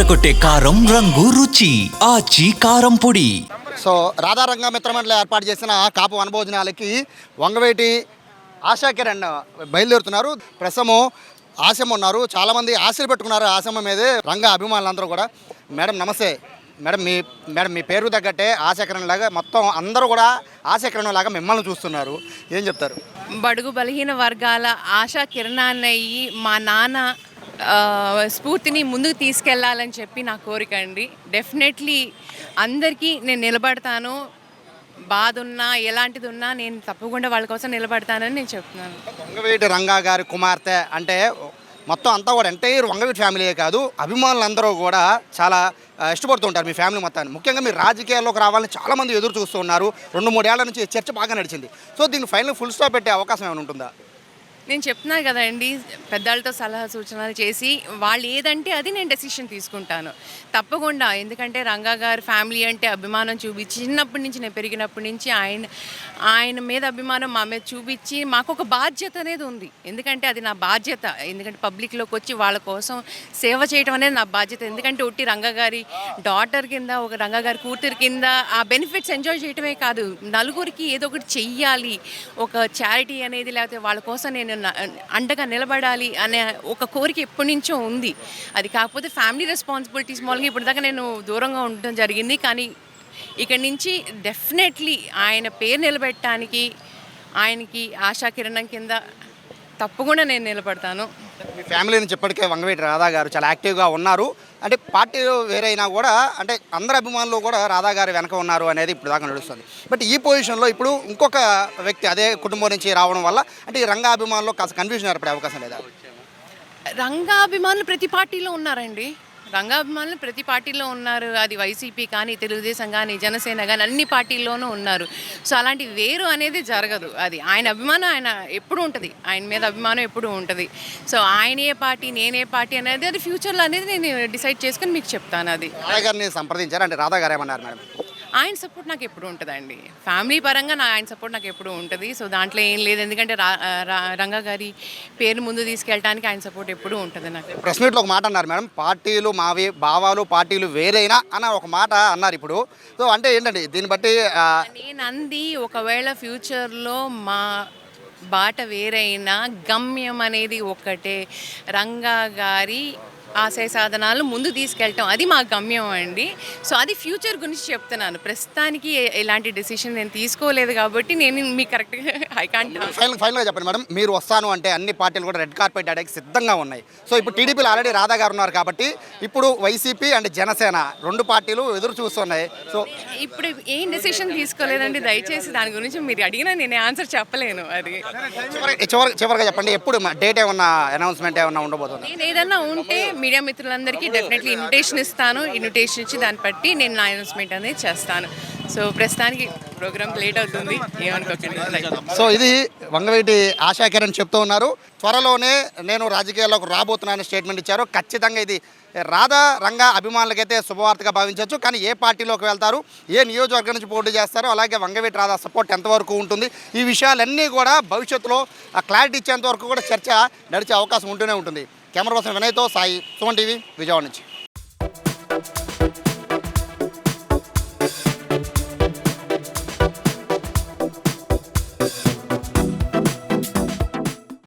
అదరకొట్టే కారం రంగు రుచి ఆచి కారం పొడి. సో రాధారంగ మిత్రమండలి ఏర్పాటు చేసిన కాపు వనభోజనాలకి వంగవేటి ఆశా కిరణ్ బయలుదేరుతున్నారు. ప్రస్తుతము ఆశమ్మ ఉన్నారు. చాలామంది ఆశలు పెట్టుకున్నారు ఆశమ్మ మీదే, రంగ అభిమానులందరూ కూడా. మేడం నమస్తే. మేడం మీ పేరు తగ్గట్టే ఆశా కిరణ్ లాగా మొత్తం అందరూ కూడా ఆశా కిరణ్ లాగా మిమ్మల్ని చూస్తున్నారు. ఏం చెప్తారు? బడుగు బలహీన వర్గాల ఆశా కిరణాన్నయ్యి మా నాన్న స్ఫూర్తిని ముందుకు తీసుకెళ్లాలని చెప్పి నా కోరిక అండి. డెఫినెట్లీ అందరికీ నేను నిలబడతాను. బాధ ఉన్నా ఎలాంటిది ఉన్నా నేను తప్పకుండా వాళ్ళ కోసం నిలబడతానని నేను చెప్తున్నాను. వంగవేటి రంగా గారి కుమార్తె అంటే మొత్తం అంతా కూడా ఎంటైర్ వంగవీటి ఫ్యామిలీయే కాదు, అభిమానులందరూ కూడా చాలా ఇష్టపడుతూ ఉంటారు మీ ఫ్యామిలీ మొత్తాన్ని. ముఖ్యంగా మీరు రాజకీయాల్లోకి రావాలని చాలామంది ఎదురు చూస్తూ ఉన్నారు. 2-3 ఏళ్ల నుంచి చర్చ బాగా నడిచింది. సో దీన్ని ఫైనల్ ఫుల్ స్టాప్ పెట్టే అవకాశం ఏమైనా ఉంటుందా? నేను చెప్తున్నాను కదండి, పెద్దవాళ్ళతో సలహా సూచనలు చేసి వాళ్ళు ఏదంటే అది నేను డెసిషన్ తీసుకుంటాను తప్పకుండా. ఎందుకంటే రంగా గారి ఫ్యామిలీ అంటే అభిమానం చూపించి చిన్నప్పటి నుంచి నేను పెరిగినప్పటి నుంచి ఆయన మీద అభిమానం మా మీద చూపించి మాకు ఒక బాధ్యత అనేది ఉంది. ఎందుకంటే అది నా బాధ్యత. ఎందుకంటే పబ్లిక్లోకి వచ్చి వాళ్ళ కోసం సేవ చేయడం అనేది నా బాధ్యత. ఎందుకంటే ఒట్టి రంగా గారి డాటర్ కింద, ఒక రంగా గారి కూతురు కింద ఆ బెనిఫిట్స్ ఎంజాయ్ చేయడమే కాదు, నలుగురికి ఏదో ఒకటి చెయ్యాలి, ఒక చారిటీ అనేది, లేకపోతే వాళ్ళ కోసం నేను అండగా నిలబడాలి అనే ఒక కోరిక ఎప్పటి నుంచో ఉంది. అది కాకపోతే ఫ్యామిలీ రెస్పాన్సిబిలిటీస్ మూలంగా ఇప్పుడు దాకా నేను దూరంగా ఉండడం జరిగింది. కానీ ఇక్కడి నుంచి డెఫినెట్లీ ఆయన పేరు నిలబెట్టడానికి, ఆయనకి ఆశా కిరణం కింద తప్పకుండా నేను నిలబడతాను. మీ ఫ్యామిలీ నుంచి ఇప్పటికే వంగవేటి రాధా గారు చాలా యాక్టివ్గా ఉన్నారు. అంటే పార్టీలు వేరైనా కూడా అంటే అందరి అభిమానులు కూడా రాధా గారు వెనక ఉన్నారు అనేది ఇప్పుడు దాకా నడుస్తుంది. బట్ ఈ పొజిషన్లో ఇప్పుడు ఇంకొక వ్యక్తి అదే కుటుంబం నుంచి రావడం వల్ల అంటే ఈ రంగా అభిమానులు కాస్త కన్ఫ్యూజన్ ఏర్పడే అవకాశం లేదా? రంగా అభిమానులు ప్రతి పార్టీలో ఉన్నారండి. రంగాభిమానులు ప్రతి పార్టీలో ఉన్నారు. అది వైసీపీ కానీ, తెలుగుదేశం కానీ, జనసేన కానీ అన్ని పార్టీల్లోనూ ఉన్నారు. సో అలాంటి వేరు అనేది జరగదు. అది ఆయన అభిమానం ఆయన ఎప్పుడు ఉంటుంది, ఆయన మీద అభిమానం ఎప్పుడు ఉంటుంది. సో ఆయన ఏ పార్టీ నేనే పార్టీ అనేది అది ఫ్యూచర్లో అనేది నేను డిసైడ్ చేసుకుని మీకు చెప్తాను. అది రాధా గారిని సంప్రదించారు అంటే రాధా గారు ఏమన్నారు మేడం? ఆయన సపోర్ట్ నాకు ఎప్పుడు ఉంటుందండి. ఫ్యామిలీ పరంగా ఆయన సపోర్ట్ నాకు ఎప్పుడు ఉంటుంది. సో దాంట్లో ఏం లేదు. ఎందుకంటే రంగా గారి పేరు ముందు తీసుకెళ్ళడానికి ఆయన సపోర్ట్ ఎప్పుడు ఉంటుంది నాకు. ప్రెస్ మీట్లో ఒక మాట అన్నారు మేడం, పార్టీలు మావి, భావాలు పార్టీలు వేరైనా అన్న ఒక మాట అన్నారు ఇప్పుడు. సో అంటే ఏంటండి దీన్ని బట్టి? నేను అంది ఒకవేళ ఫ్యూచర్లో మా బాట వేరైనా గమ్యం అనేది ఒక్కటే, రంగా గారి ఆశయ సాధనాలు ముందు తీసుకెళ్ళటం, అది మా గమ్యం అండి. సో అది ఫ్యూచర్ గురించి చెప్తున్నాను. ప్రస్తుతానికి ఎలాంటి డెసిషన్ నేను తీసుకోలేదు కాబట్టి నేను మీకు కరెక్ట్గా ఐ కాంట్. ఫైనల్గా చెప్పండి మేడం, మీరు వస్తాను అంటే అన్ని పార్టీలు కూడా రెడ్ కార్పెట్ ఆడేకి సిద్ధంగా ఉన్నాయి. సో ఇప్పుడు టీడీపీలో ఆల్రెడీ రాధా గారు ఉన్నారు కాబట్టి ఇప్పుడు వైసీపీ అండ్ జనసేన 2 పార్టీలు ఎదురు చూస్తున్నాయి. సో ఇప్పుడు ఏం డెసిషన్ తీసుకోలేదండి. దయచేసి దాని గురించి మీరు అడిగినా నేను ఆన్సర్ చెప్పలేను. అది చివరిగా చెప్పండి, ఎప్పుడు డేట్ ఏమన్నా అనౌన్స్మెంట్ ఏమన్నా ఉండబోతుంది? నేను ఏదన్నా ఉంటే మీడియా మిత్రులందరికీ డెఫినెట్లీ ఇన్విటేషన్ ఇస్తాను. ఇన్విటేషన్ ఇచ్చి దాన్ని బట్టి నేను నా అనౌన్స్మెంట్ అనేది చేస్తాను. సో ప్రస్తుతానికి ప్రోగ్రామ్ లేట్ అవుతుంది, ఏమనుకోకండి. సో ఇది వంగవేటి ఆశా కిరణ్ చెప్తూ ఉన్నారు. త్వరలోనే నేను రాజకీయాల్లోకి రాబోతున్నానని స్టేట్మెంట్ ఇచ్చారు. ఖచ్చితంగా ఇది రాధా రంగా అభిమానులకైతే శుభవార్తగా భావించవచ్చు. కానీ ఏ పార్టీలోకి వెళ్తారు, ఏ నియోజకవర్గం నుంచి పోటీ చేస్తారో, అలాగే వంగవేటి రాధా సపోర్ట్ ఎంతవరకు ఉంటుంది, ఈ విషయాలన్నీ కూడా భవిష్యత్తులో క్లారిటీ ఇచ్చేంత వరకు కూడా చర్చ నడిచే అవకాశం ఉంటూనే ఉంటుంది. కెమెరా పర్సన్ వినయ్తో సాయి, సుమన్ టీవీ, విజయవాడ నుంచి.